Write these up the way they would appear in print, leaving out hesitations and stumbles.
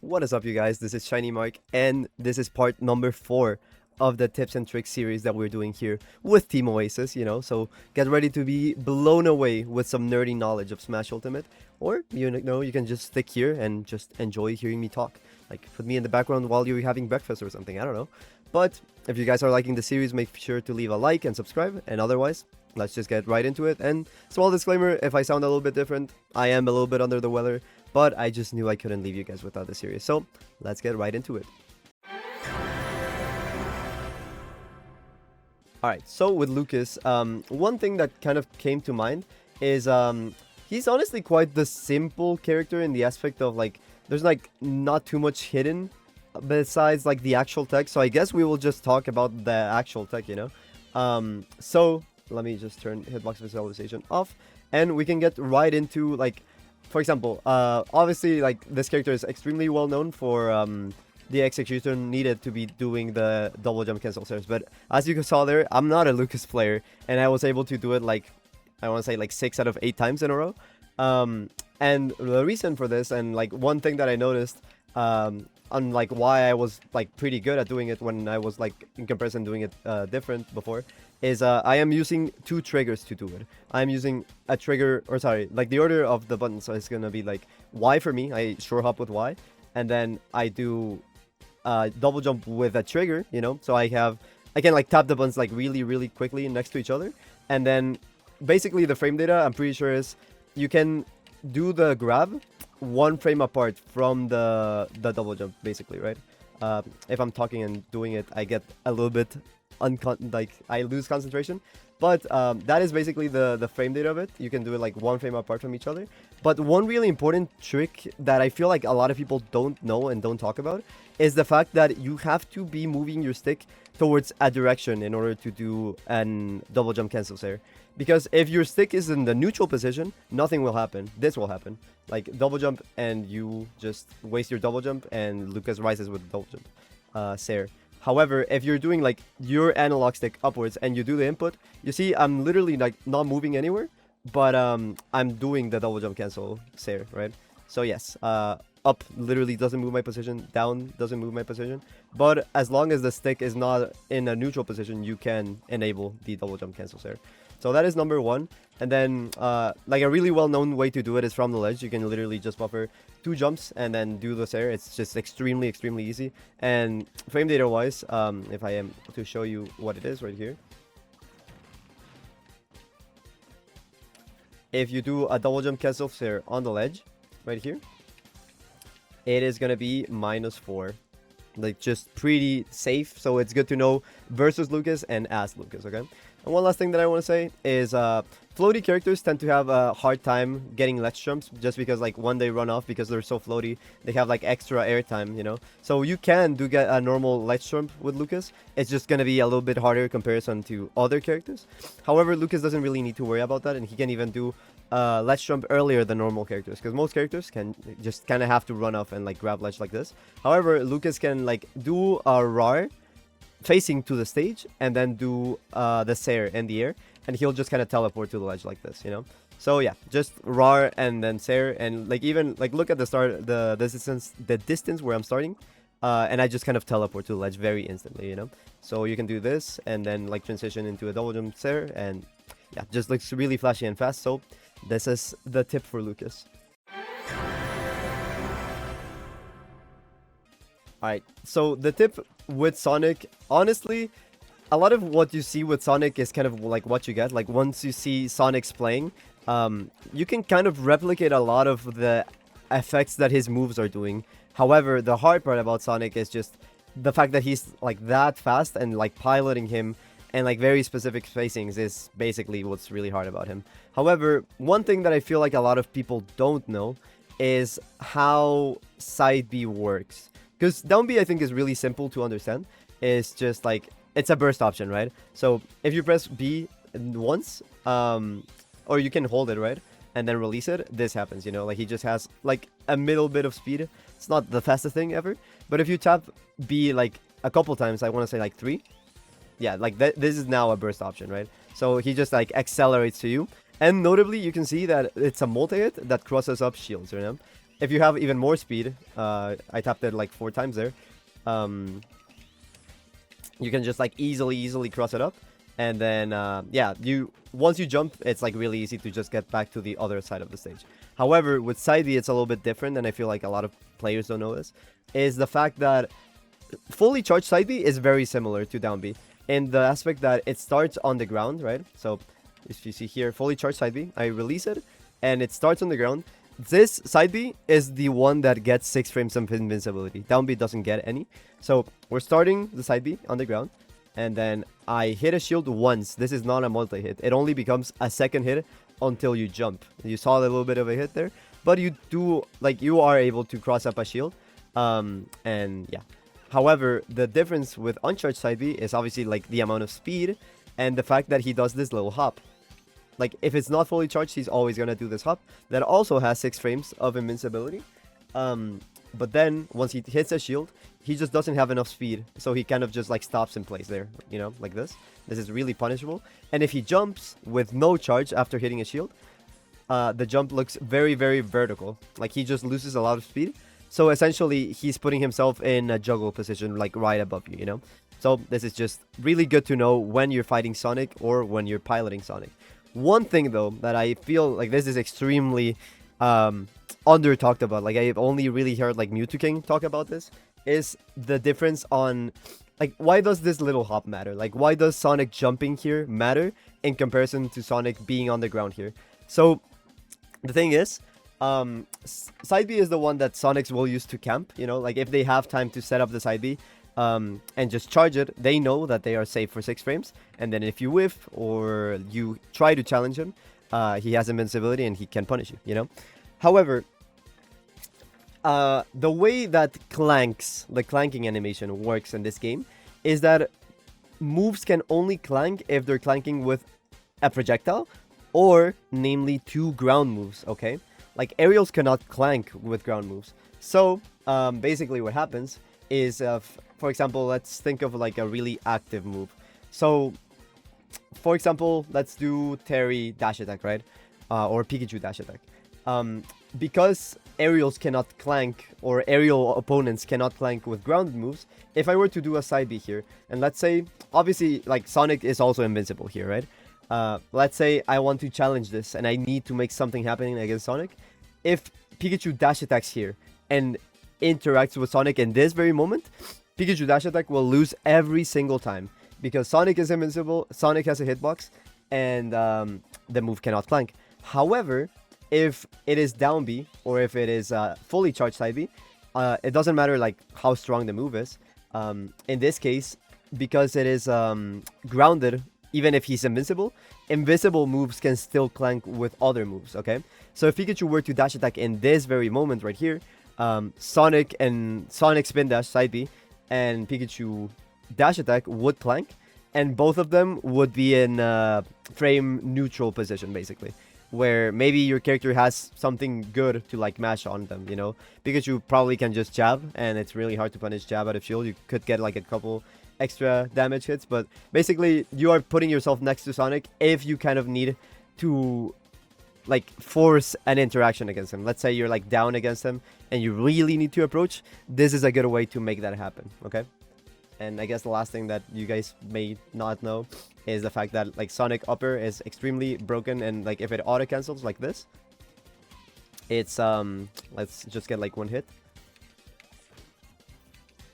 What is up, you guys? This is ShinyMark, and this is part number 4 of the tips and tricks series that we're doing here with Team Oasis, So get ready to be blown away with some nerdy knowledge of Smash Ultimate, or, you can just stick here and just enjoy hearing me talk. Like, put me in the background while you're having breakfast or something, I don't know. But if you guys are liking the series, make sure to leave a like and subscribe, and otherwise, let's just get right into it. And small disclaimer, if I sound a little bit different, I am a little bit under the weather, but I just knew I couldn't leave you guys without the series. So let's get right into it. Alright, so with Lucas, one thing that kind of came to mind is he's honestly quite the simple character in the aspect of like, there's like not too much hidden besides like the actual tech. So I guess we will just talk about the actual tech, So let me just turn hitbox visualization off, and we can get right into like, for example, obviously like this character is extremely well known for the execution needed to be doing the double jump cancel stairs. But as you saw there, I'm not a Lucas player, and I was able to do it like, I want to say like 6 out of 8 times in a row. And the reason for this, and like one thing that I noticed, on like why I was like pretty good at doing it when I was like in comparison doing it different before, is I am using 2 triggers to do it. I'm using a trigger, or sorry, like the order of the buttons, so it's gonna be like Y for me. I short hop with Y, and then I do double jump with a trigger, so I can like tap the buttons like really quickly next to each other. And then basically the frame data, I'm pretty sure, is you can do the grab 1 frame apart from the double jump, basically, right? If I'm talking and doing it, I get a little bit like I lose concentration, but that is basically the frame data of it. You can do it like 1 frame apart from each other. But one really important trick that I feel like a lot of people don't know and don't talk about is the fact that you have to be moving your stick towards a direction in order to do an double jump cancel there. Because if your stick is in the neutral position, nothing will happen. This will happen. Like double jump and you just waste your double jump, and Lucas rises with double jump Sair. However, if you're doing like your analog stick upwards and you do the input, you see I'm literally like not moving anywhere, but I'm doing the double jump cancel Sair, right? So yes, up literally doesn't move my position, down doesn't move my position, but as long as the stick is not in a neutral position, you can enable the double jump cancel Sair. So that is number 1. And then like a really well-known way to do it is from the ledge. You can literally just buffer 2 jumps and then do the Sair. It's just extremely easy. And frame data wise, if I am to show you what it is right here, if you do a double jump cancel Sair on the ledge right here, it is gonna be -4. Like just pretty safe. So it's good to know versus Lucas and as Lucas, okay? And one last thing that I want to say is floaty characters tend to have a hard time getting ledge jumps, just because like when they run off, because they're so floaty, they have like extra air time, So you can get a normal ledge jump with Lucas. It's just going to be a little bit harder in comparison to other characters. However, Lucas doesn't really need to worry about that, and he can even do ledge jump earlier than normal characters, because most characters can just kind of have to run off and like grab ledge like this. However, Lucas can like do a RAR facing to the stage and then do the Sair in the air, and he'll just kind of teleport to the ledge like this, So yeah, just RAR and then Sair, and like even like look at the start, the distance where I'm starting, and I just kind of teleport to the ledge very instantly, So you can do this and then like transition into a double jump Sair, and yeah, just looks really flashy and fast. So this is the tip for Lucas. Alright, so the tip with Sonic, honestly, a lot of what you see with Sonic is kind of like what you get. Like once you see Sonic's playing, you can kind of replicate a lot of the effects that his moves are doing. However, the hard part about Sonic is just the fact that he's like that fast, and like piloting him and like very specific spacings is basically what's really hard about him. However, one thing that I feel like a lot of people don't know is how side B works. Because down B, I think, is really simple to understand. It's just like, it's a burst option, right? So if you press B once, or you can hold it, right? And then release it, this happens, Like he just has like a middle bit of speed. It's not the fastest thing ever. But if you tap B like a couple times, I want to say like 3. Yeah, like this is now a burst option, right? So he just like accelerates to you. And notably, you can see that it's a multi-hit that crosses up shields, if you have even more speed, I tapped it like 4 times there. You can just like easily cross it up, and then yeah, once you jump, it's like really easy to just get back to the other side of the stage. However, with side B, it's a little bit different, and I feel like a lot of players don't know this, is the fact that fully charged side B is very similar to down B in the aspect that it starts on the ground, right? So if you see here, fully charged side B, I release it, and it starts on the ground. This side B is the one that gets 6 frames of invincibility. Down B doesn't get any. So we're starting the side B on the ground, and then I hit a shield once. This is not a multi-hit. It only becomes a second hit until you jump. You saw a little bit of a hit there, but you are able to cross up a shield. And yeah. However, the difference with uncharged side B is obviously like the amount of speed and the fact that he does this little hop. Like, if it's not fully charged, he's always going to do this hop. That also has 6 frames of invincibility. But then, once he hits a shield, he just doesn't have enough speed. So he kind of just, like, stops in place there, you know, like this. This is really punishable. And if he jumps with no charge after hitting a shield, the jump looks very, very vertical. Like, he just loses a lot of speed. So, essentially, he's putting himself in a juggle position, like, right above you, you know? So, this is just really good to know when you're fighting Sonic or when you're piloting Sonic. One thing, though, that I feel like this is extremely under talked about, like I've only really heard like Mewtwo King talk about this, is the difference on, like, why does this little hop matter? Like, why does Sonic jumping here matter in comparison to Sonic being on the ground here? So, the thing is, side B is the one that Sonics will use to camp, you know, like if they have time to set up the side B, and just charge it, they know that they are safe for 6 frames. And then if you whiff or you try to challenge him, he has invincibility and he can punish you, you know? However, the way that the clanking animation works in this game is that moves can only clank if they're clanking with a projectile or, namely, 2 ground moves, okay? Like, aerials cannot clank with ground moves. So, basically what happens is, for example, let's think of like a really active move. So, for example, let's do Terry dash attack, right? Or Pikachu dash attack. Because aerials cannot clank, or aerial opponents cannot clank with grounded moves, if I were to do a side B here, and let's say, obviously, like, Sonic is also invincible here, right? Let's say I want to challenge this, and I need to make something happen against Sonic. If Pikachu dash attacks here, and interacts with Sonic in this very moment, Pikachu dash attack will lose every single time, because Sonic is invincible, Sonic has a hitbox, and the move cannot clank. However, if it is down B, or if it is fully charged side B, it doesn't matter like how strong the move is. In this case, because it is grounded, even if he's invincible, invisible moves can still clank with other moves, okay? So if Pikachu were to dash attack in this very moment right here, Sonic Spin Dash side B and Pikachu dash attack would clank, and both of them would be in frame neutral position, basically, where maybe your character has something good to like mash on them, you know? Pikachu probably can just jab, and it's really hard to punish jab out of shield. You could get like a couple extra damage hits, but basically you are putting yourself next to Sonic if you kind of need to like force an interaction against him. Let's say you're like down against him and you really need to approach. This is a good way to make that happen, okay? And I guess the last thing that you guys may not know is the fact that like Sonic upper is extremely broken, and like if it auto cancels like this, it's let's just get like 1 hit.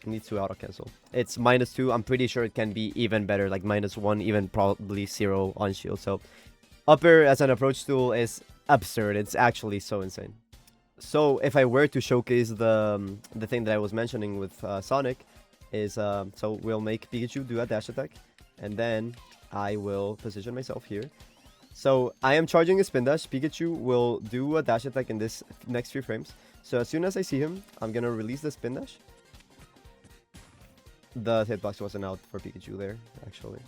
It needs to auto cancel. It's -2. I'm pretty sure it can be even better, like -1, even probably 0 on shield. So upper as an approach tool is absurd. It's actually so insane. So if I were to showcase the thing that I was mentioning with Sonic, is so we'll make Pikachu do a dash attack, and then I will position myself here. So I am charging a spin dash. Pikachu will do a dash attack in this next few frames. So as soon as I see him, I'm gonna release the spin dash. The hitbox wasn't out for Pikachu there, actually.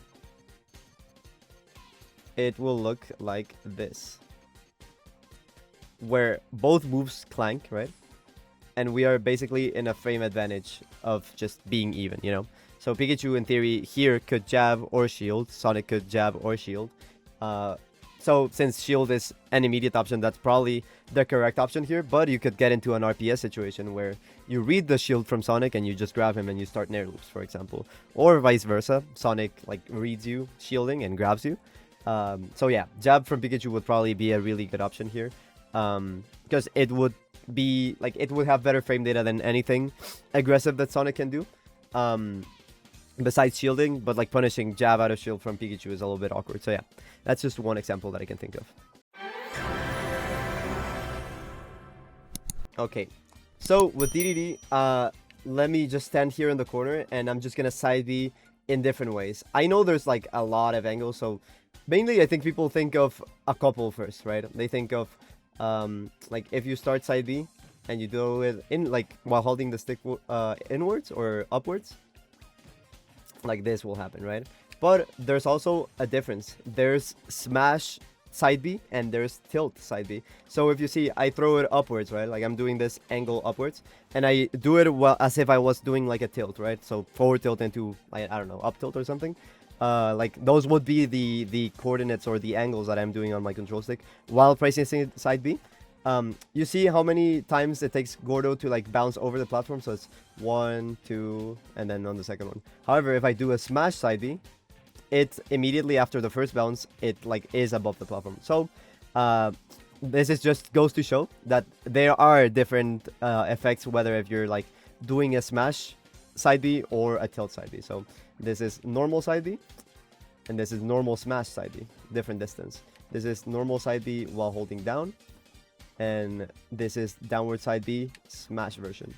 It will look like this, where both moves clank, right? And we are basically in a frame advantage of just being even, you know? So Pikachu, in theory, here could jab or shield. Sonic could jab or shield. So since shield is an immediate option, that's probably the correct option here, but you could get into an RPS situation where you read the shield from Sonic and you just grab him and you start nair loops, for example. Or vice versa. Sonic like reads you shielding and grabs you. So yeah, jab from Pikachu would probably be a really good option here. Because it would be like, it would have better frame data than anything aggressive that Sonic can do. Besides shielding, but like punishing jab out of shield from Pikachu is a little bit awkward. So yeah, that's just one example that I can think of. Okay, so with Dedede, let me just stand here in the corner and I'm just gonna side B in different ways. I know there's like a lot of angles, so mainly I think people think of a couple first, right? They think of like if you start side B and you do it in like while holding the stick inwards or upwards, like this will happen, right? But there's also a difference. There's smash side B and there's tilt side B. So if you see, I throw it upwards, right? Like I'm doing this angle upwards and I do it well as if I was doing like a tilt, right? So forward tilt into, I don't know, up tilt or something. Like those would be the coordinates or the angles that I'm doing on my control stick while pressing side B. You see how many times it takes Gordo to like bounce over the platform. So it's 1, 2, and then on the second one. However, if I do a smash side B, it immediately after the first bounce, it like is above the platform. So this is just goes to show that there are different effects, whether if you're like doing a smash side B or a tilt side B. So this is normal side B, and this is normal smash side B, different distance. This is normal side B while holding down, and this is downward side B smash version.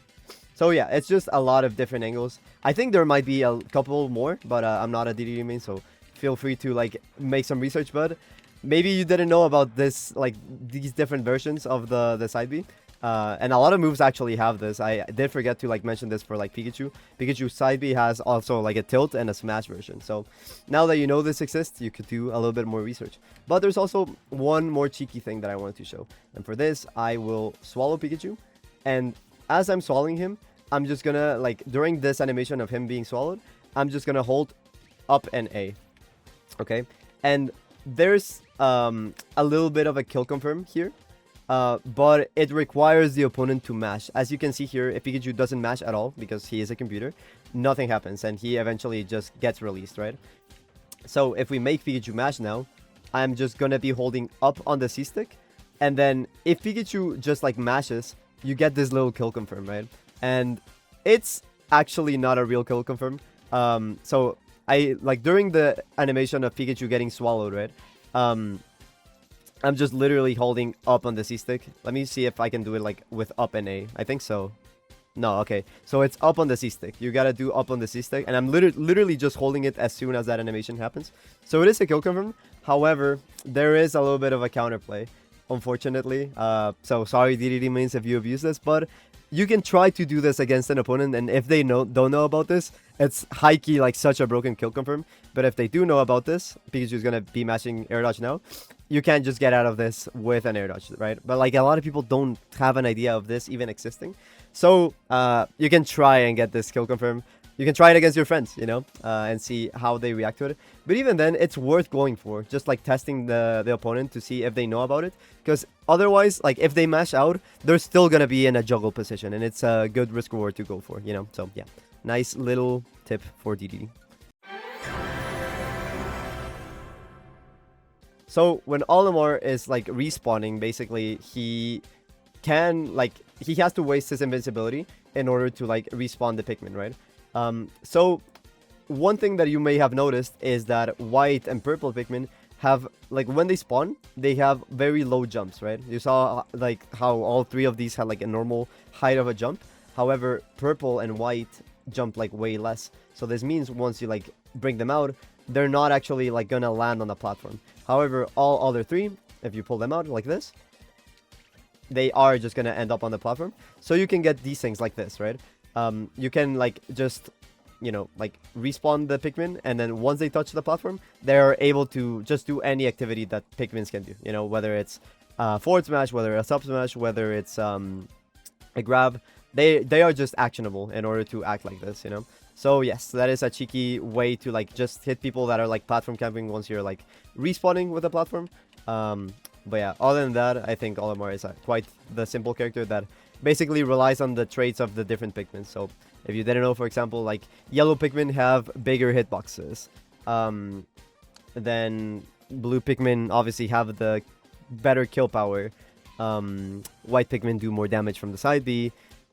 So yeah, it's just a lot of different angles. I think there might be a couple more, but I'm not a Dedede main, so feel free to like make some research. But maybe you didn't know about this, like these different versions of the side B. And a lot of moves actually have this. I did forget to like mention this for like Pikachu. Pikachu side B has also like a tilt and a smash version. So now that you know this exists, you could do a little bit more research. But there's also one more cheeky thing that I wanted to show. And for this, I will swallow Pikachu. And as I'm swallowing him, I'm just gonna like during this animation of him being swallowed, I'm just gonna hold up and A. Okay. And there's a little bit of a kill confirm here. But it requires the opponent to mash. As you can see here, if Pikachu doesn't mash at all, because he is a computer, nothing happens, and he eventually just gets released, right? So if we make Pikachu mash now, I'm just gonna be holding up on the C-stick, and then if Pikachu just like mashes, you get this little kill confirm, right? And it's actually not a real kill confirm. So I like during the animation of Pikachu getting swallowed, right? I'm just literally holding up on the C-stick. Let me see if I can do it like with up and A. I think so. No, okay. So it's up on the C-stick. You gotta do up on the C-stick. And I'm literally just holding it as soon as that animation happens. So it is a kill confirm. However, there is a little bit of a counterplay, unfortunately. So sorry, Dedede mains, if you abuse this. But you can try to do this against an opponent. And if they don't know about this, it's high-key like such a broken kill confirm. But if they do know about this, Pikachu's gonna be mashing air dodge now. You can't just get out of this with an air dodge, right? But like a lot of people don't have an idea of this even existing. So you can try and get this kill confirm. You can try it against your friends, you know, and see how they react to it. But even then, it's worth going for. Just like testing the opponent to see if they know about it. Because otherwise, like if they mash out, they're still going to be in a juggle position. And it's a good risk reward to go for, you know. So yeah, nice little tip for Dedede. So when Olimar is like respawning, basically he can like he has to waste his invincibility in order to like respawn the Pikmin, right? So one thing that you may have noticed is that white and purple Pikmin have like when they spawn, they have very low jumps, right? You saw like how all three of these had like a normal height of a jump. However, purple and white jump like way less. So this means once you like bring them out, they're not actually like gonna land on the platform. However, all other three, if you pull them out like this, they are just gonna end up on the platform. So you can get these things like this, right? You can like just, you know, like respawn the Pikmin, and then once they touch the platform, they're able to just do any activity that Pikmins can do. You know, whether it's forward smash, whether it's up smash, whether it's a grab, they are just actionable in order to act like this, you know. So yes, that is a cheeky way to like just hit people that are like platform camping once you're like respawning with a platform. But yeah, other than that, I think Olimar is quite the simple character that basically relies on the traits of the different Pikmin. So if you didn't know, for example, like yellow Pikmin have bigger hitboxes. Then blue Pikmin obviously have the better kill power. White Pikmin do more damage from the side B.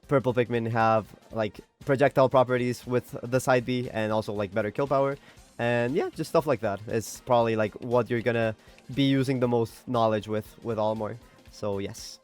Purple Pikmin have like projectile properties with the side B and also like better kill power. And yeah, just stuff like that. It's probably like what you're gonna be using the most knowledge with Olimar. So yes.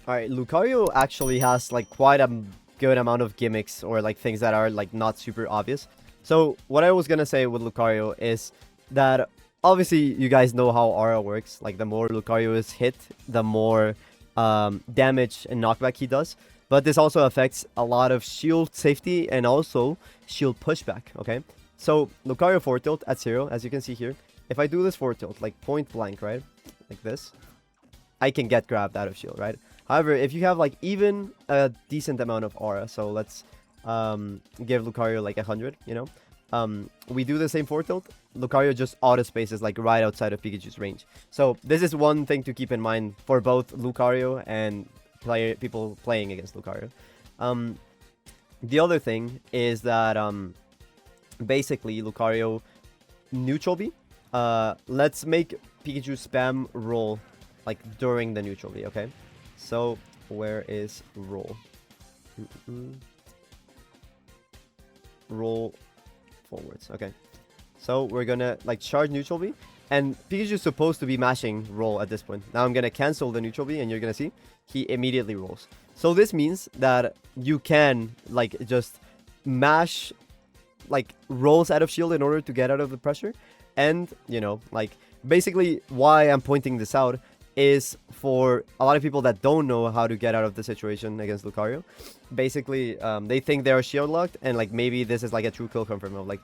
Alright, Lucario actually has like quite a good amount of gimmicks or like things that are like not super obvious. So what I was gonna say with Lucario is that obviously you guys know how aura works. Like the more Lucario is hit, the more damage and knockback he does. But this also affects a lot of shield safety and also shield pushback, okay? So Lucario 4 tilt at 0, as you can see here. If I do this 4 tilt, like point blank, right? Like this, I can get grabbed out of shield, right? However, if you have like even a decent amount of aura, so let's give Lucario like 100, you know? We do the same 4 tilt, Lucario just auto spaces like right outside of Pikachu's range. So this is one thing to keep in mind for both Lucario and people playing against Lucario. The other thing is that basically Lucario neutral B. Let's make Pikachu spam roll like during the neutral B, okay? So where is roll? Roll forwards, okay. So we're gonna like charge neutral B, and Pikachu's supposed to be mashing roll at this point. Now I'm gonna cancel the neutral B, and you're gonna see he immediately rolls. So this means that you can like just mash like rolls out of shield in order to get out of the pressure. And you know, like basically why I'm pointing this out is for a lot of people that don't know how to get out of the situation against Lucario. Basically, they think they're shield locked, and like maybe this is like a true kill confirm of like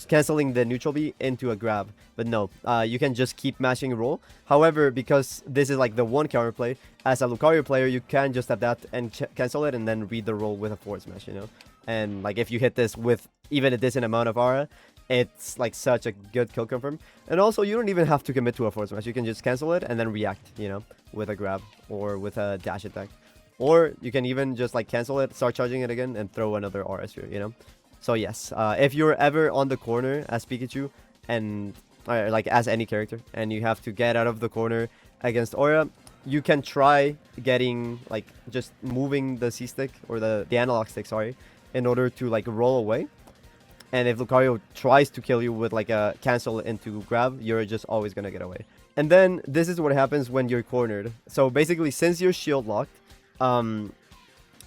canceling the neutral B into a grab. But no, you can just keep mashing roll. However, because this is like the one counterplay, as a Lucario player, you can just adapt and cancel it and then read the roll with a forward smash, you know? And like if you hit this with even a decent amount of aura, it's like such a good kill confirm. And also you don't even have to commit to a forward smash. You can just cancel it and then react, you know, with a grab or with a dash attack. Or you can even just like cancel it, start charging it again, and throw another aura sphere, you know. So yes, if you're ever on the corner as Pikachu and like as any character and you have to get out of the corner against aura, you can try getting like just moving the C stick or the analog stick, sorry, in order to like roll away. And if Lucario tries to kill you with like a cancel into grab, you're just always gonna get away. And then this is what happens when you're cornered. So basically, since you're shield locked,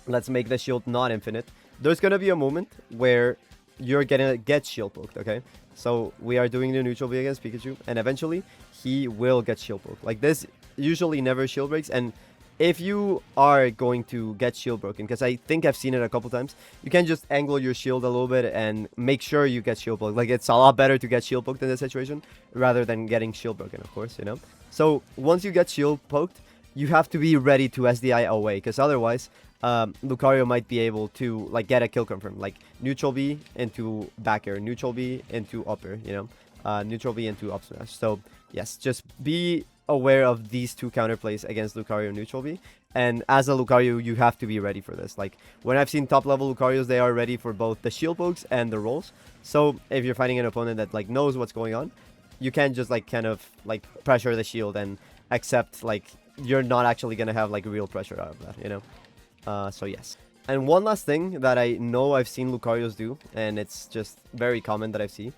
let's make the shield not infinite. There's gonna be a moment where you're gonna get shield poked, okay? So we are doing the neutral B against Pikachu, and eventually he will get shield poked. Like this usually never shield breaks, and if you are going to get shield broken, because I think I've seen it a couple times, you can just angle your shield a little bit and make sure you get shield poked. Like it's a lot better to get shield poked in this situation rather than getting shield broken, of course, you know? So once you get shield poked, you have to be ready to SDI away, because otherwise Lucario might be able to like get a kill confirm, like neutral B into back air, neutral B into up air, you know, neutral B into up smash. So yes, just be aware of these two counterplays against Lucario neutral B, and as a Lucario you have to be ready for this. Like when I've seen top level Lucarios, they are ready for both the shield pokes and the rolls. So if you're fighting an opponent that like knows what's going on, you can just like kind of like pressure the shield and accept like you're not actually gonna have like real pressure out of that, you know. So yes. And one last thing that I know I've seen Lucarios do, and it's just very common that I've seen,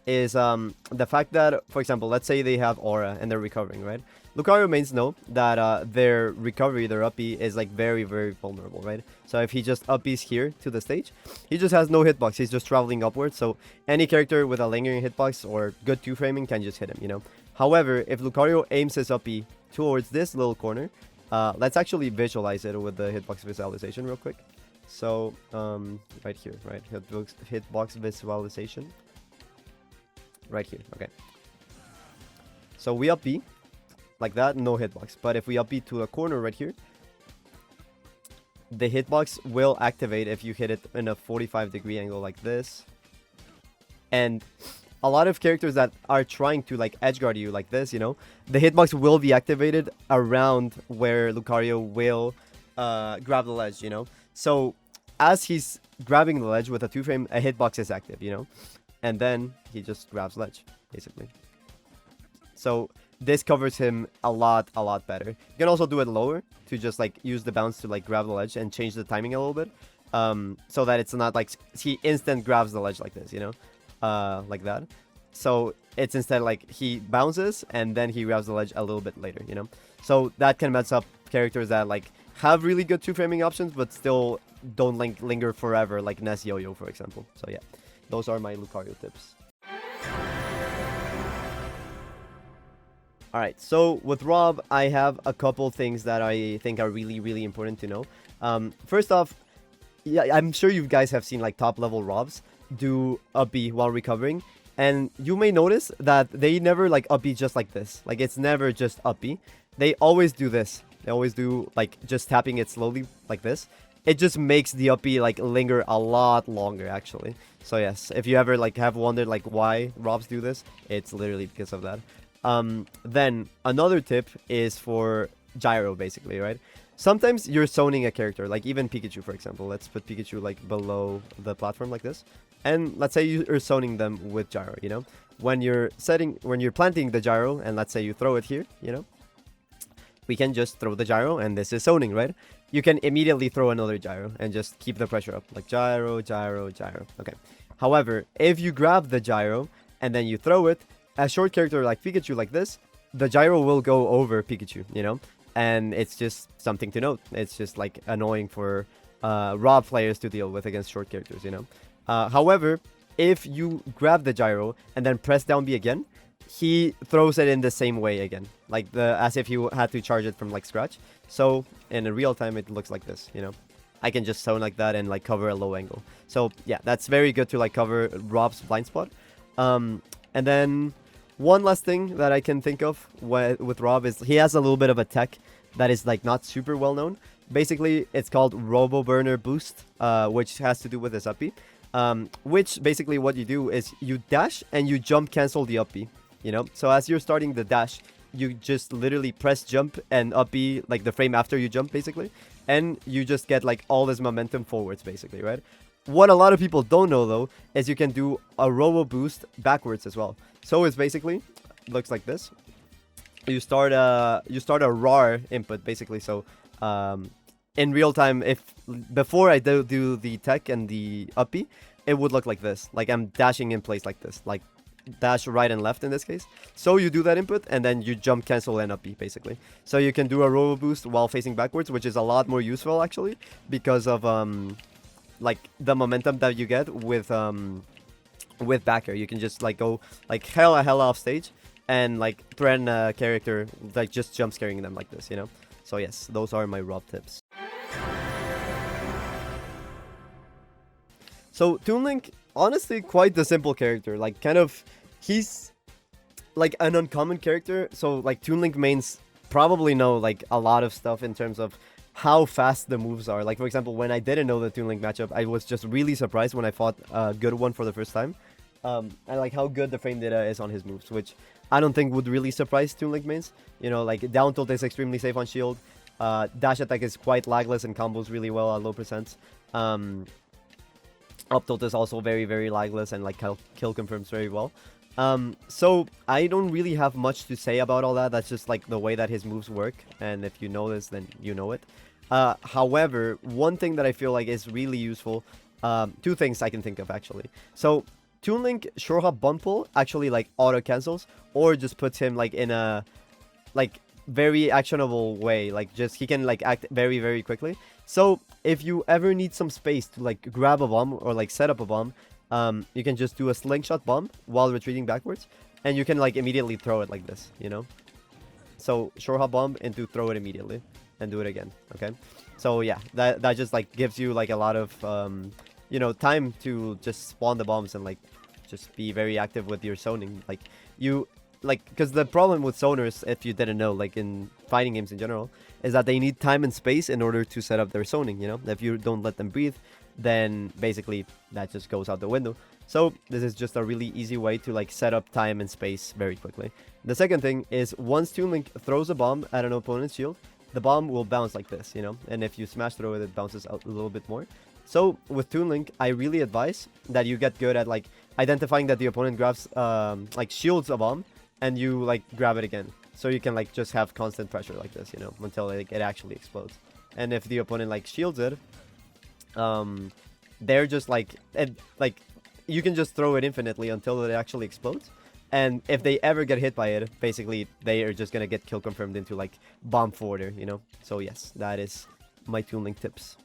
is the fact that, for example, let's say they have aura and they're recovering, right? Lucario mains know that their recovery, their up B, is like very, very vulnerable, right? So if he just up B's here to the stage, he just has no hitbox. He's just traveling upwards. So any character with a lingering hitbox or good 2-framing can just hit him, you know? However, if Lucario aims his up B towards this little corner, let's actually visualize it with the hitbox visualization real quick. So right here, right? Hitbox visualization. Right here, okay. So we up B, like that, no hitbox. But if we up B to a corner right here, the hitbox will activate if you hit it in a 45-degree angle like this. And a lot of characters that are trying to like edgeguard you like this, you know, the hitbox will be activated around where Lucario will grab the ledge, you know. So as he's grabbing the ledge with a 2-frame, a hitbox is active, you know, and then he just grabs ledge, basically. So this covers him a lot better. You can also do it lower to just like use the bounce to like grab the ledge and change the timing a little bit, so that it's not like he instant grabs the ledge like this, you know, like that. So it's instead like he bounces and then he grabs the ledge a little bit later, you know. So that can mess up characters that like have really good 2-framing options but still don't linger forever, like Ness Yo-Yo, for example. So yeah, those are my Lucario tips. Alright, so with R.O.B, I have a couple things that I think are really important to know. First off, yeah, I'm sure you guys have seen like top level R.O.Bs do up B while recovering, and you may notice that they never like up B just like this. Like it's never just up B. They always do this. They always do like just tapping it slowly like this. It just makes the up B like linger a lot longer actually. So yes, if you ever like have wondered like why R.O.Bs do this, it's literally because of that. Then another tip is for gyro, basically, right? Sometimes you're zoning a character, like even Pikachu, for example. Let's put Pikachu like below the platform like this, and let's say you're zoning them with gyro, you know, when you're planting the gyro, and let's say you throw it here, you know, we can just throw the gyro, and this is zoning, right? You can immediately throw another gyro and just keep the pressure up, like gyro, gyro, gyro. Okay. However, if you grab the gyro and then you throw it, a short character like Pikachu like this, the gyro will go over Pikachu, you know? And it's just something to note. It's just like annoying for R.O.B players to deal with against short characters, you know? However, if you grab the gyro and then press down B again, he throws it in the same way again, like as if you had to charge it from like scratch. So in real time, it looks like this, you know? I can just zone like that and like cover a low angle. So yeah, that's very good to like cover R.O.B's blind spot. And then one last thing that I can think of with R.O.B is he has a little bit of a tech that is like not super well known. Basically, it's called Robo Burner Boost, which has to do with his up B. Which basically what you do is you dash and you jump cancel the up B, you know? So as you're starting the dash, you just literally press jump and up B like the frame after you jump, basically. And you just get like all this momentum forwards, basically, right? What a lot of people don't know, though, is you can do a Robo Boost backwards as well. So it's basically, looks like this. You start a RAR input, basically. So in real time, before I do the tech and the up B, it would look like this. Like I'm dashing in place like this. Like dash right and left in this case. So you do that input and then you jump cancel and up B, basically. So you can do a Robo Boost while facing backwards, which is a lot more useful, actually, because of like the momentum that you get with backer. You can just like go like hella off stage and like threaten a character like just jump scaring them like this, you know? So yes, those are my R.O.B tips. So Toon Link, honestly, quite the simple character. Like kind of, he's like an uncommon character. So like Toon Link mains probably know like a lot of stuff in terms of how fast the moves are. Like for example, when I didn't know the Toon Link matchup, I was just really surprised when I fought a good one for the first time. And like how good the frame data is on his moves, which I don't think would really surprise Toon Link mains. You know, like down tilt is extremely safe on shield. Dash attack is quite lagless and combos really well at low percents. Up tilt is also very lagless and like kill confirms very well. So I don't really have much to say about all that. That's just like the way that his moves work, and if you know this, then you know it. However, one thing that I feel like is really useful, two things I can think of actually. So Toon Link Shore Hop Bump Pull actually like auto cancels, or just puts him like in a like very actionable way. Like just he can like act very quickly. So if you ever need some space to like grab a bomb or like set up a bomb, you can just do a slingshot bomb while retreating backwards, and you can like immediately throw it like this, you know? So shore hop bomb into throw it immediately and do it again. Okay, so yeah, that just like gives you like a lot of you know, time to just spawn the bombs and like just be very active with your zoning. Like like, because the problem with zoners, if you didn't know, like in fighting games in general, is that they need time and space in order to set up their zoning, you know? If you don't let them breathe, then basically that just goes out the window. So this is just a really easy way to like set up time and space very quickly. The second thing is once Toon Link throws a bomb at an opponent's shield, the bomb will bounce like this, you know? And if you smash throw it, it bounces out a little bit more. So with Toon Link, I really advise that you get good at like identifying that the opponent grabs like shields a bomb and you like grab it again. So you can like just have constant pressure like this, you know, until like, it actually explodes. And if the opponent like shields it, they're just like you can just throw it infinitely until it actually explodes. And if they ever get hit by it, basically they are just gonna get kill confirmed into like bomb forwarder, you know. So yes, that is my Toon Link tips.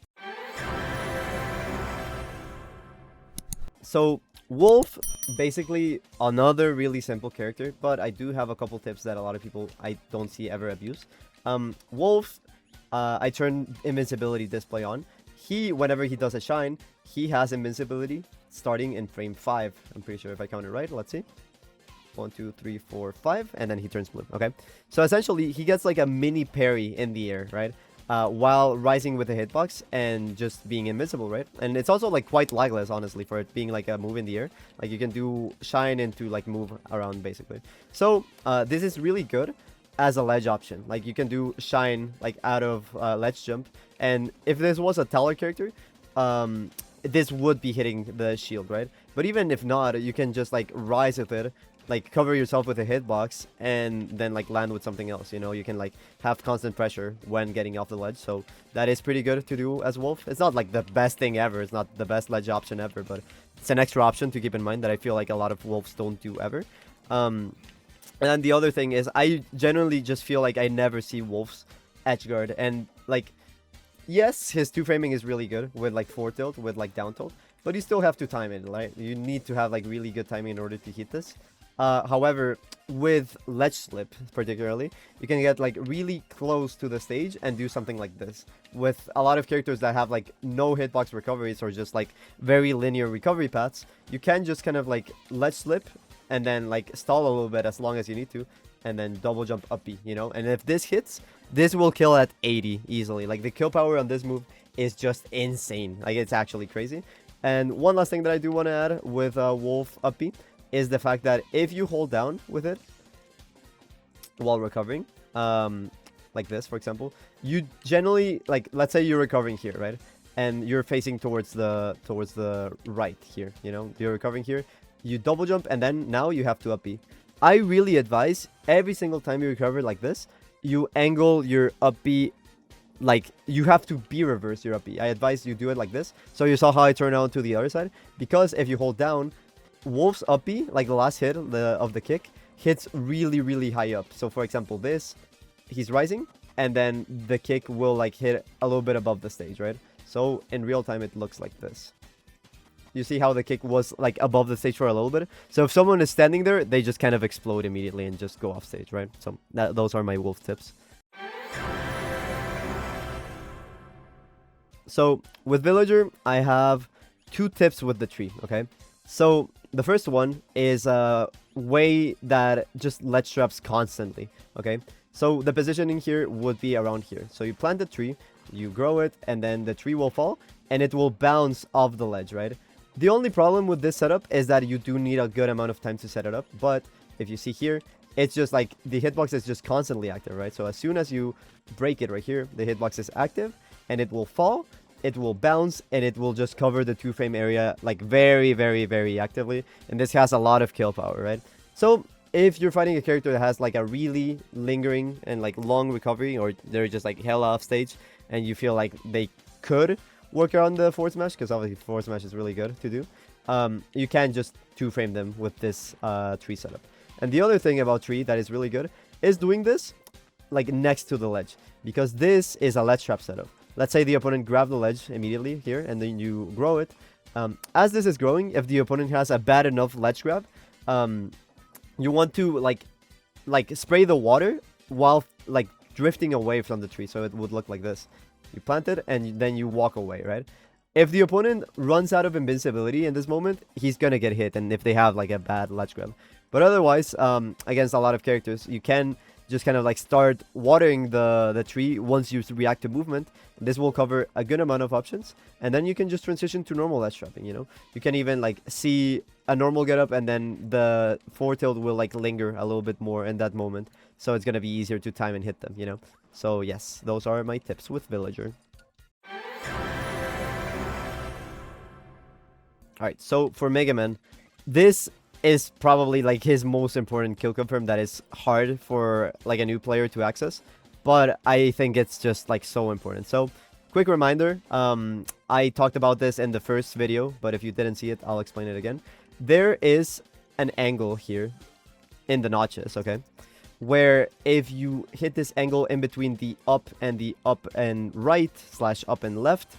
So Wolf, basically another really simple character, but I do have a couple tips that a lot of people I don't see ever abuse. Wolf, I turn invincibility display on. Whenever he does a shine, he has invincibility starting in frame 5. I'm pretty sure if I count it right. Let's see. 1, 2, 3, 4, 5, and then he turns blue. Okay, so essentially he gets like a mini parry in the air, right? While rising with the hitbox and just being invincible, right? And it's also like quite lagless, honestly, for it being like a move in the air. Like you can do shine into like move around basically. So this is really good as a ledge option. Like you can do shine like out of ledge jump, and if this was a Teller character, this would be hitting the shield, right? But even if not, you can just like rise with it, like cover yourself with a hitbox and then like land with something else, you know. You can like have constant pressure when getting off the ledge, so that is pretty good to do as Wolf. It's not like the best thing ever, it's not the best ledge option ever, but it's an extra option to keep in mind that I feel like a lot of Wolves don't do ever. And then the other thing is I generally just feel like I never see Wolf's edgeguard, and like yes, his 2-framing is really good with like 4 tilt, with like down tilt, but you still have to time it, right? You need to have like really good timing in order to hit this. However, with ledge slip particularly, you can get like really close to the stage and do something like this. With a lot of characters that have like no hitbox recoveries or just like very linear recovery paths, you can just kind of like ledge slip and then like stall a little bit as long as you need to, and then double jump up B, you know. And if this hits, this will kill at 80 easily. Like the kill power on this move is just insane. Like it's actually crazy. And one last thing that I do want to add with Wolf up B is the fact that if you hold down with it while recovering, like this, for example, you generally, like, let's say you're recovering here, right? And you're facing towards the right here, you know, you're recovering here, you double jump, and then now you have to up B. I really advise every single time you recover like this, you angle your up B, like, you have to B reverse your up B. I advise you do it like this. So you saw how I turn around to the other side, because if you hold down, Wolf's up B, like the last hit of the kick, hits really, really high up. So for example, this, he's rising, and then the kick will like hit a little bit above the stage, right? So in real time, it looks like this. You see how the kick was like above the stage for a little bit? So if someone is standing there, they just kind of explode immediately and just go off stage, right? So those are my Wolf tips. So with Villager, I have 2 tips with the tree, okay? So the first one is a way that just ledge traps constantly, okay? So the positioning here would be around here. So you plant the tree, you grow it, and then the tree will fall, and it will bounce off the ledge, right? The only problem with this setup is that you do need a good amount of time to set it up, but if you see here, it's just like the hitbox is just constantly active, right? So as soon as you break it right here, the hitbox is active, and it will fall, it will bounce, and it will just cover the 2-frame area like very, very, very actively. And this has a lot of kill power, right? So if you're fighting a character that has like a really lingering and like long recovery, or they're just like hella off stage, and you feel like they could work around the forward smash, because obviously forward smash is really good to do, you can just 2-frame them with this tree setup. And the other thing about tree that is really good is doing this like next to the ledge, because this is a ledge trap setup. Let's say the opponent grab the ledge immediately here, and then you grow it. As this is growing, if the opponent has a bad enough ledge grab, you want to like spray the water while like drifting away from the tree, so it would look like this. You plant it, and then you walk away, right? If the opponent runs out of invincibility in this moment, he's gonna get hit, and if they have like a bad ledge grab. But otherwise, against a lot of characters, you can just kind of like start watering the tree once you react to movement. This will cover a good amount of options, and then you can just transition to normal edge trapping, you know? You can even like see a normal getup, and then the forward tilt will like linger a little bit more in that moment, so it's gonna be easier to time and hit them, you know? So yes, those are my tips with Villager. Alright, so for Mega Man, this is probably like his most important kill confirm that is hard for like a new player to access, but I think it's just like so important. So quick reminder, I talked about this in the first video, but if you didn't see it, I'll explain it again. There is an angle here in the notches, okay, where if you hit this angle in between the up and right / up and left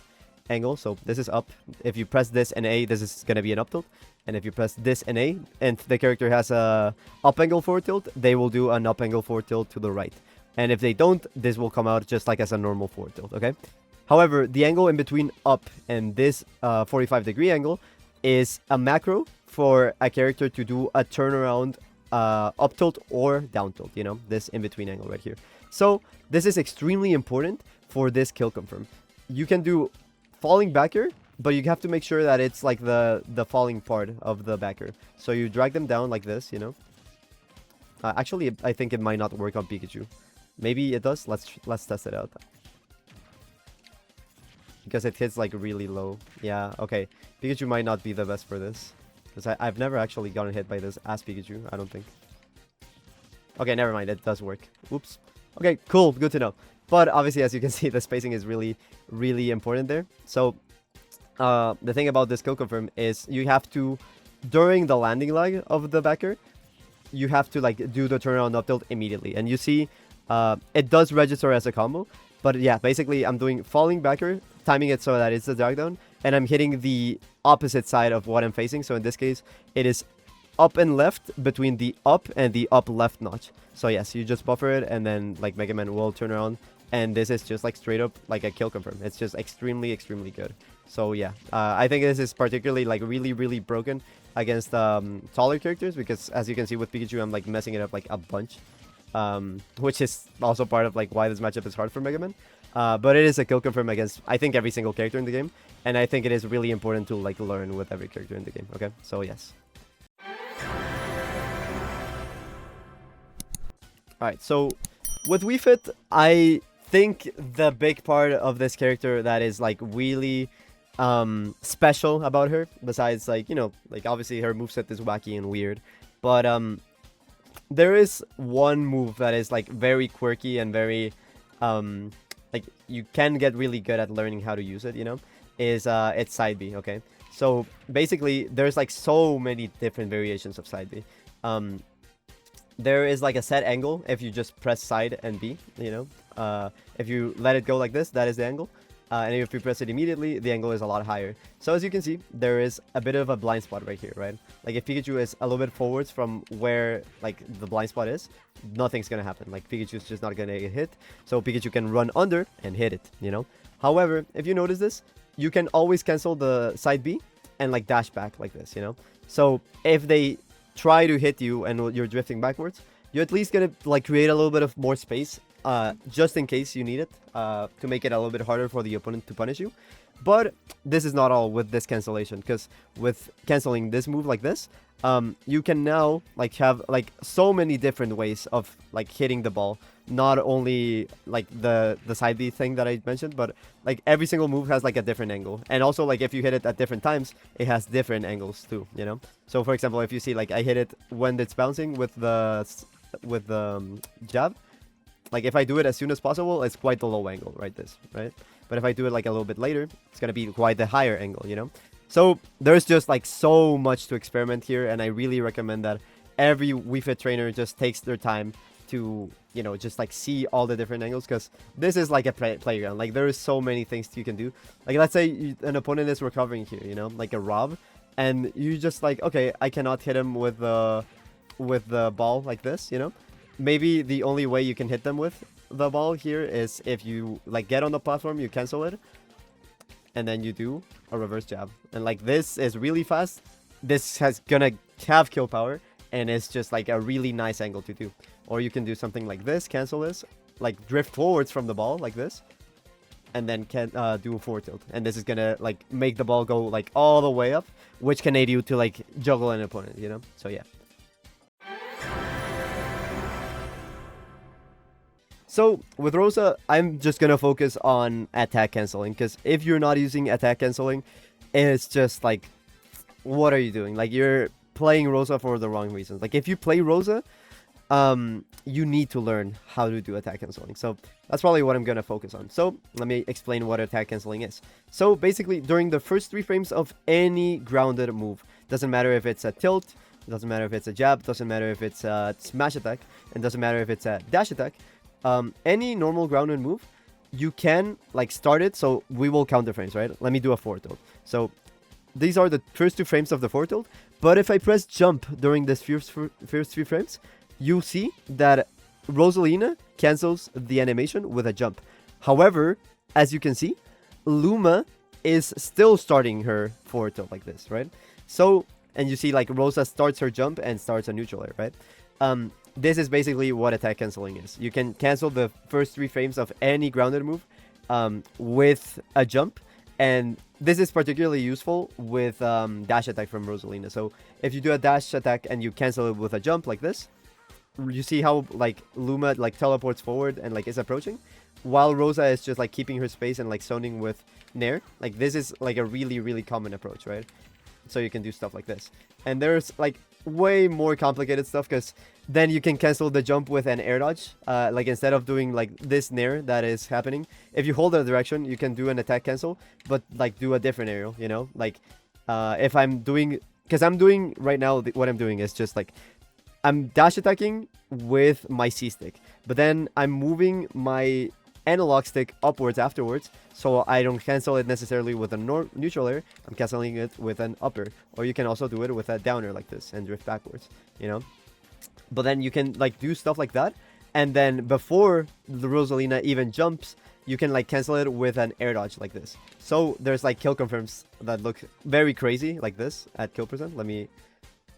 angle, so this is up, if you press this and A, this is gonna be an up tilt, and if you press this and A and the character has a up angle forward tilt, they will do an up angle forward tilt to the right, and if they don't, this will come out just like as a normal forward tilt, okay? However, the angle in between up and this 45-degree angle is a macro for a character to do a turnaround up tilt or down tilt, you know, this in between angle right here. So this is extremely important for this kill confirm. You can do falling backer, but you have to make sure that it's like the falling part of the backer. So you drag them down like this, you know. Actually, I think it might not work on Pikachu. Maybe it does. Let's test it out. Because it hits like really low. Yeah, okay. Pikachu might not be the best for this. Because I've never actually gotten hit by this as Pikachu, I don't think. Okay, never mind. It does work. Oops. Okay, cool. Good to know. But obviously, as you can see, the spacing is really, really important there. So the thing about this kill confirm is you have to, during the landing lag of the backer, you have to like do the turnaround up tilt immediately. And you see, it does register as a combo. But yeah, basically, I'm doing falling backer, timing it so that it's the drag down, and I'm hitting the opposite side of what I'm facing. So in this case, it is up and left between the up and the up left notch. So yes, you just buffer it, and then like Mega Man will turn around, and this is just like straight up like a kill confirm. It's just extremely, extremely good. So yeah, I think this is particularly like really, really broken against taller characters, because as you can see with Pikachu, I'm like messing it up like a bunch. Which is also part of like why this matchup is hard for Mega Man. But it is a kill confirm against, I think, every single character in the game, and I think it is really important to like learn with every character in the game. Okay, so yes. Alright, so with Wii Fit, I think the big part of this character that is like really special about her, besides like, you know, like obviously her moveset is wacky and weird, but there is one move that is like very quirky and very like you can get really good at learning how to use it, you know, is it's side B, okay? So basically there's like so many different variations of side B. There is like a set angle if you just press side and B, you know. If you let it go like this, that is the angle. And if you press it immediately, the angle is a lot higher. So as you can see, there is a bit of a blind spot right here, right? Like if Pikachu is a little bit forwards from where like the blind spot is, nothing's gonna happen. Like Pikachu's just not gonna get hit. So Pikachu can run under and hit it, you know? However, if you notice this, you can always cancel the side B and like dash back like this, you know? So if they try to hit you and you're drifting backwards, you're at least gonna like create a little bit of more space just in case you need it, to make it a little bit harder for the opponent to punish you. But this is not all with this cancellation, because with canceling this move like this, you can now like have like so many different ways of like hitting the ball. Not only like the side B thing that I mentioned, but like every single move has like a different angle. And also like if you hit it at different times, it has different angles too, you know? So for example, if you see like I hit it when it's bouncing with the jab, like if I do it as soon as possible, it's quite the low angle, right? But if I do it like a little bit later, it's gonna be quite the higher angle, you know? So there's just like so much to experiment here, and I really recommend that every Wii Fit trainer just takes their time to, you know, just like see all the different angles, because this is like a playground. Like there is so many things you can do. Like let's say an opponent is recovering here, you know, like a R.O.B, and you just like, okay, I cannot hit him with the ball like this, you know? Maybe the only way you can hit them with the ball here is if you like get on the platform, you cancel it, and then you do a reverse jab. And like this is really fast. This has gonna have kill power, and it's just like a really nice angle to do. Or you can do something like this, cancel this, like drift forwards from the ball like this, and then can do a forward tilt, and this is gonna like make the ball go like all the way up, which can aid you to like juggle an opponent, you know. So yeah. So with Rosa, I'm just gonna focus on attack canceling, because if you're not using attack canceling, it's just like, what are you doing? Like, you're playing Rosa for the wrong reasons. Like, if you play Rosa, you need to learn how to do attack canceling. So that's probably what I'm gonna focus on. So let me explain what attack canceling is. So basically, during the first 3 frames of any grounded move, doesn't matter if it's a tilt, doesn't matter if it's a jab, doesn't matter if it's a smash attack, and doesn't matter if it's a dash attack, any normal grounded move, you can like start it. So we will count the frames, right? Let me do a forward tilt. So these are the first 2 frames of the forward tilt. But if I press jump during this first 3 frames, you see that Rosalina cancels the animation with a jump. However, as you can see, Luma is still starting her forward tilt like this, right? So, and you see like Rosa starts her jump and starts a neutral air, right? This is basically what attack canceling is. You can cancel the first 3 frames of any grounded move with a jump. And this is particularly useful with dash attack from Rosalina. So if you do a dash attack and you cancel it with a jump like this, you see how like Luma like teleports forward and like is approaching, while Rosa is just like keeping her space and like zoning with Nair. Like, this is like a really common approach, right? So you can do stuff like this. And there's like way more complicated stuff, because then you can cancel the jump with an air dodge. Like, instead of doing like this Nair that is happening, if you hold a direction, you can do an attack cancel, but like do a different aerial, you know? Like, if I'm doing, because I'm doing right now, what I'm doing is just like, I'm dash attacking with my C stick, but then I'm moving my analog stick upwards afterwards, so I don't cancel it necessarily with a neutral air. I'm canceling it with an upper, or you can also do it with a downer like this and drift backwards, you know. But then you can like do stuff like that, and then before the Rosalina even jumps, you can like cancel it with an air dodge like this. So there's like kill confirms that look very crazy like this at kill percent. Let me,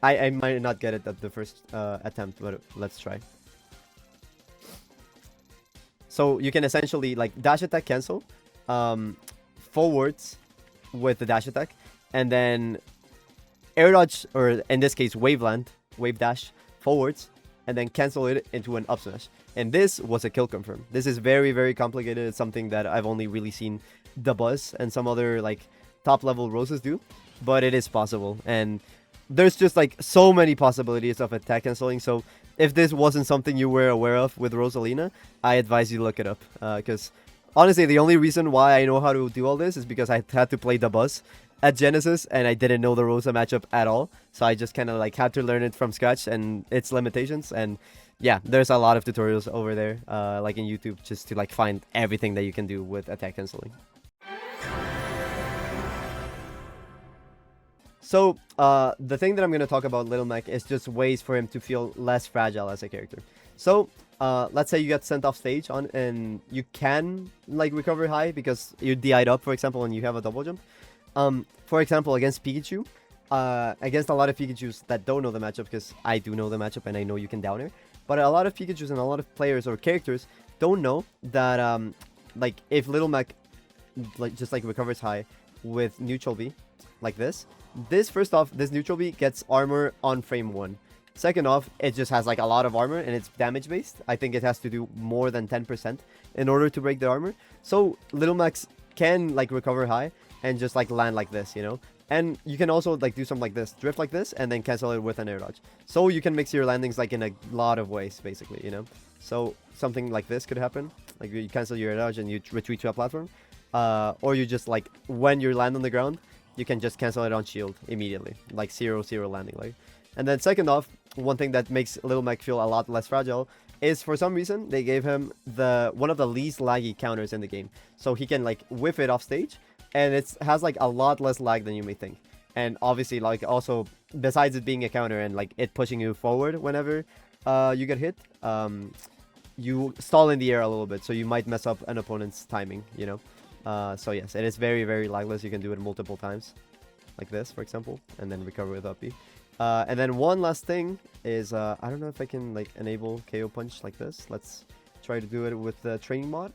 I might not get it at the first attempt, but let's try. So you can essentially like dash attack cancel forwards with the dash attack, and then air dodge, or in this case wave dash forwards, and then cancel it into an up smash. And this was a kill confirm. This is very complicated. It's something that I've only really seen the Buzz and some other like top level Roses do, but it is possible. And there's just like so many possibilities of attack canceling. So if this wasn't something you were aware of with Rosalina, I advise you look it up, because honestly, the only reason why I know how to do all this is because I had to play the Buzz at Genesis, and I didn't know the Rosa matchup at all. So I just kind of like had to learn it from scratch and its limitations. And yeah, there's a lot of tutorials over there, like in YouTube, just to like find everything that you can do with attack canceling. So, the thing that I'm going to talk about Little Mac is just ways for him to feel less fragile as a character. So, let's say you get sent off stage and you can, like, recover high because you DI'd up, for example, and you have a double jump. For example, against Pikachu, against a lot of Pikachus that don't know the matchup, because I do know the matchup and I know you can down air, but a lot of Pikachus and a lot of players or characters don't know that, like, if Little Mac, like, just, like, recovers high with neutral B, like this, first off, this neutral B gets armor on frame 1. Second off, it just has like a lot of armor and it's damage based. I think it has to do more than 10% in order to break the armor. So Little Max can like recover high and just like land like this, you know. And you can also like do something like this, drift like this, and then cancel it with an air dodge. So you can mix your landings like in a lot of ways, basically, you know. So something like this could happen, like you cancel your air dodge and you retreat to a platform, or you just like when you land on the ground, you can just cancel it on shield immediately, like 0-0 landing, like. And then second off, one thing that makes Little Mac feel a lot less fragile is for some reason they gave him one of the least laggy counters in the game, so he can like whiff it off stage, and it has like a lot less lag than you may think. And obviously, like, also besides it being a counter and like it pushing you forward whenever you get hit, you stall in the air a little bit, so you might mess up an opponent's timing, you know. So yes, it is very lagless. You can do it multiple times, like this, for example, and then recover with up B. And then one last thing is, I don't know if I can like enable KO Punch like this. Let's try to do it with the training mod.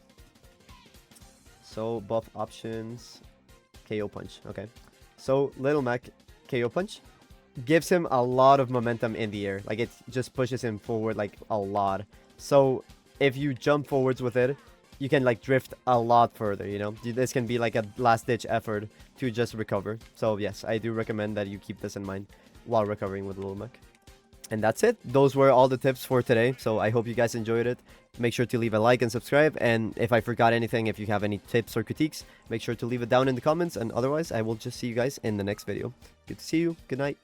So buff options, KO Punch. Okay. So Little Mac KO Punch gives him a lot of momentum in the air. Like it just pushes him forward like a lot. So if you jump forwards with it, you can like drift a lot further, you know. This can be like a last ditch effort to just recover. So yes, I do recommend that you keep this in mind while recovering with Little Mac. And that's it. Those were all the tips for today. So I hope you guys enjoyed it. Make sure to leave a like and subscribe. And if I forgot anything, if you have any tips or critiques, make sure to leave it down in the comments. And otherwise, I will just see you guys in the next video. Good to see you. Good night.